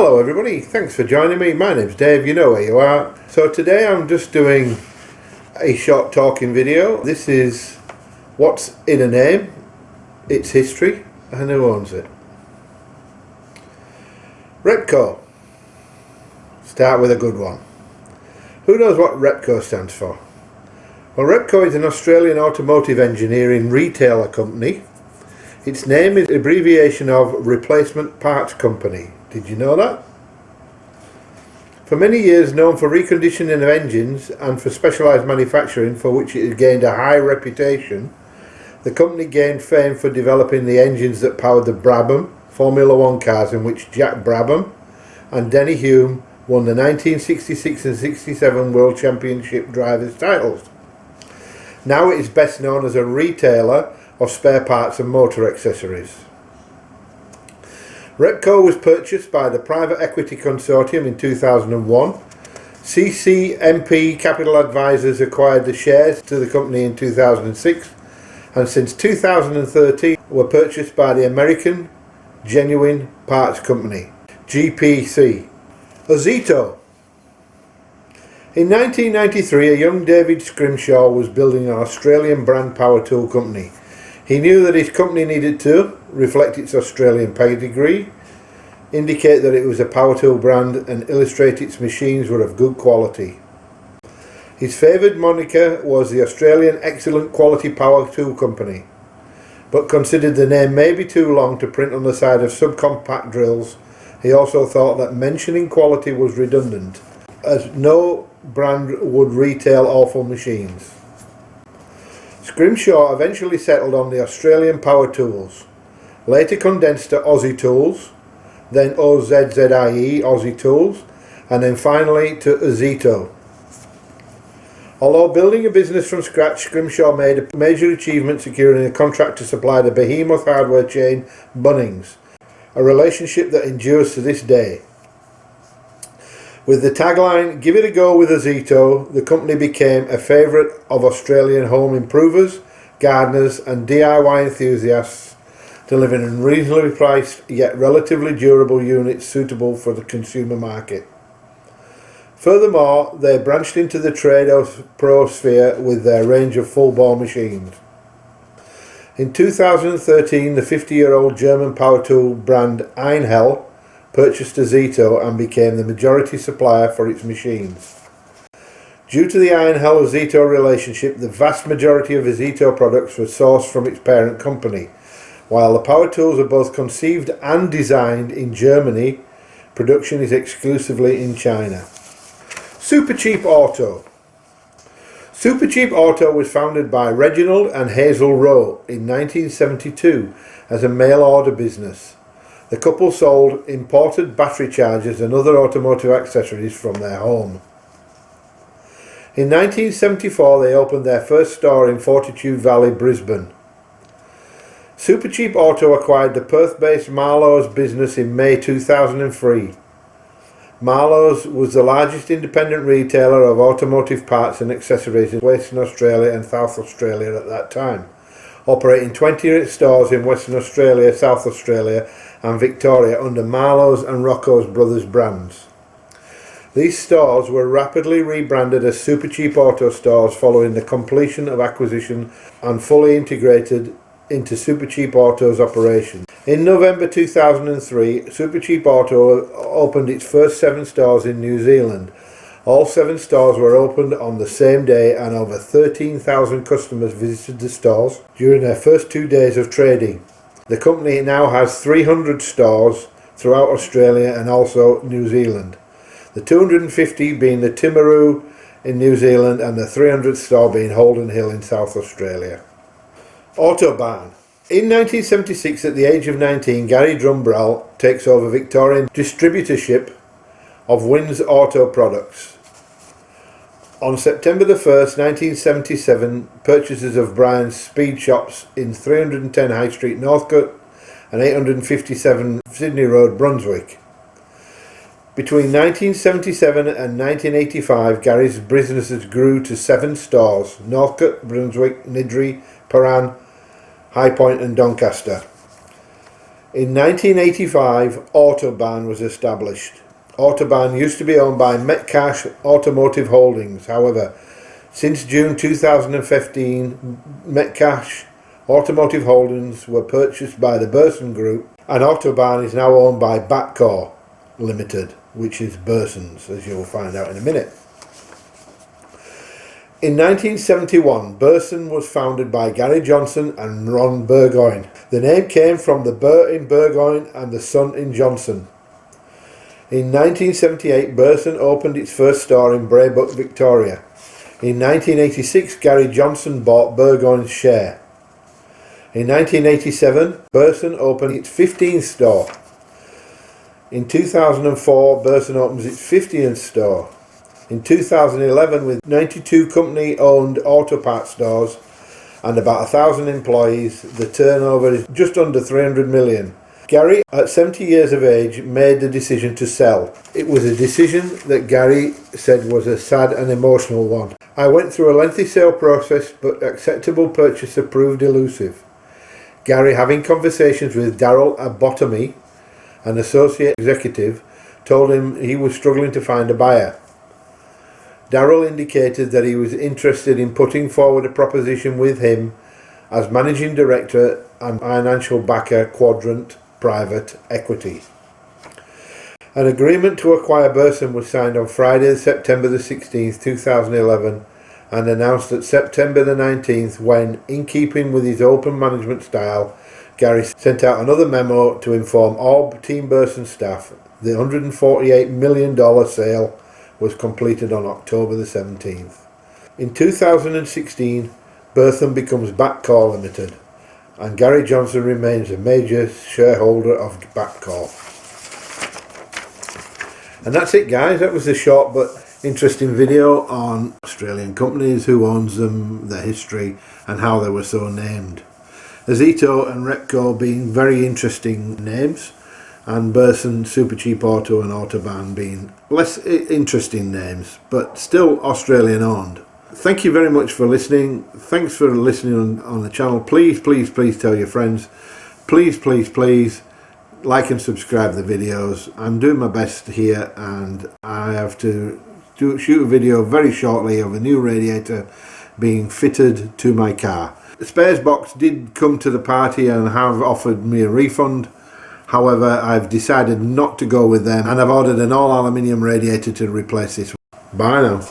Hello everybody, thanks for joining me. My name's Dave, you know where you are. So today I'm just doing a short talking video. This is what's in a name, its history, and who owns it. Repco. Start with a good one. Who knows what Repco stands for? Well, Repco is an Australian automotive engineering retailer company. Its name is an abbreviation of Replacement Parts Company. Did you know that? For many years known for reconditioning of engines and for specialised manufacturing for which it has gained a high reputation, the company gained fame for developing the engines that powered the Brabham Formula One cars in which Jack Brabham and Denny Hulme won the 1966 and 67 World Championship drivers' titles. Now it is best known as a retailer of spare parts and motor accessories. Repco was purchased by the private equity consortium in 2001. CCMP Capital Advisors acquired the shares to the company in 2006, and since 2013 were purchased by the American Genuine Parts Company, GPC. Ozito. In 1993, a young David Scrimshaw was building an Australian brand power tool company. He knew that his company needed to reflect its Australian pedigree, indicate that it was a power tool brand, and illustrate its machines were of good quality. His favoured moniker was the Australian Excellent Quality Power Tool Company, but considered the name may be too long to print on the side of subcompact drills. He also thought that mentioning quality was redundant, as no brand would retail awful machines. Scrimshaw eventually settled on the Australian Power Tools, later condensed to Aussie Tools, then OZZIE, Aussie Tools, and then finally to Ozito. Although building a business from scratch, Scrimshaw made a major achievement securing a contract to supply the behemoth hardware chain Bunnings, a relationship that endures to this day. With the tagline, "Give it a go with Ozito," the company became a favourite of Australian home improvers, gardeners and DIY enthusiasts, delivering reasonably priced yet relatively durable units suitable for the consumer market. Furthermore, they branched into the trade pro sphere with their range of full-bore machines. In 2013, the 50-year-old German power tool brand Einhell purchased Ozito and became the majority supplier for its machines. Due to the Einhell-Ozito relationship, the vast majority of Ozito products were sourced from its parent company. While the power tools are both conceived and designed in Germany, production is exclusively in China. Supercheap Auto. Supercheap Auto was founded by Reginald and Hazel Rowe in 1972 as a mail-order business. The couple sold imported battery chargers and other automotive accessories from their home. In 1974 they opened their first store in Fortitude Valley, Brisbane. Supercheap Auto acquired the Perth-based Marlowe's business in May 2003. Marlowe's was the largest independent retailer of automotive parts and accessories in Western Australia and South Australia at that time, operating 20 stores in Western Australia, South Australia and Victoria under Marlowe's and Rocco's Brothers brands. These stores were rapidly rebranded as Supercheap Auto stores following the completion of acquisition and fully integrated into Supercheap Auto's operations. In November 2003, Supercheap Auto opened its first 7 stores in New Zealand. All 7 stores were opened on the same day and over 13,000 customers visited the stores during their first 2 days of trading. The company now has 300 stores throughout Australia and also New Zealand, the 250 being the Timaru in New Zealand and the 300th store being Holden Hill in South Australia. Autobarn. In 1976, at the age of 19, Gary Drumbrell takes over Victorian distributorship of Wynn's Auto products. On September the 1st, 1977, purchases of Brian's Speed Shops in 310 High Street, Northcote and 857 Sydney Road, Brunswick. Between 1977 and 1985, Gary's businesses grew to 7 stores: Northcote, Brunswick, Niddrie, Paran, High Point and Doncaster. In 1985, Autobarn was established. Autobarn used to be owned by Metcash Automotive Holdings. However, since June 2015, Metcash Automotive Holdings were purchased by the Burson Group, and Autobarn is now owned by Repco Limited, which is Burson's, as you'll find out in a minute. In 1971, Burson was founded by Gary Johnson and Ron Burgoyne. The name came from the Bur in Burgoyne and the Son in Johnson. In 1978, Burson opened its first store in Braybrook, Victoria. In 1986, Gary Johnson bought Burgoyne's share. In 1987, Burson opened its 15th store. In 2004, Burson opens its 50th store. In 2011, with 92 company-owned auto parts stores and about 1,000 employees, the turnover is just under 300 million. Gary, at 70 years of age, made the decision to sell. It was a decision that Gary said was a sad and emotional one. I went through a lengthy sale process, but acceptable purchaser proved elusive. Gary, having conversations with Daryl Abotomy, an associate executive, told him he was struggling to find a buyer. Daryl indicated that he was interested in putting forward a proposition with him as managing director and financial backer Quadrant Private Equity. An agreement to acquire Burson was signed on Friday, September the 16th, 2011, and announced at September the 19th when, in keeping with his open management style, Gary sent out another memo to inform all Team Burson staff the $148 million sale was completed on October the 17th. In 2016, Burson becomes Repco Limited, and Gary Johnson remains a major shareholder of Repco. And that's it, guys. That was a short but interesting video on Australian companies, who owns them, their history, and how they were so named. Ozito and Repco being very interesting names, and Burson, Supercheap Auto and Autobarn being less interesting names, but still Australian owned. Thank you very much for listening. Thanks for listening on the channel. Please tell your friends. Please like and subscribe the videos. I'm doing my best here, and I have to shoot a video very shortly of a new radiator being fitted to my car. The spares box did come to the party and have offered me a refund. However, I've decided not to go with them, and I've ordered an all aluminium radiator to replace this one. Bye now.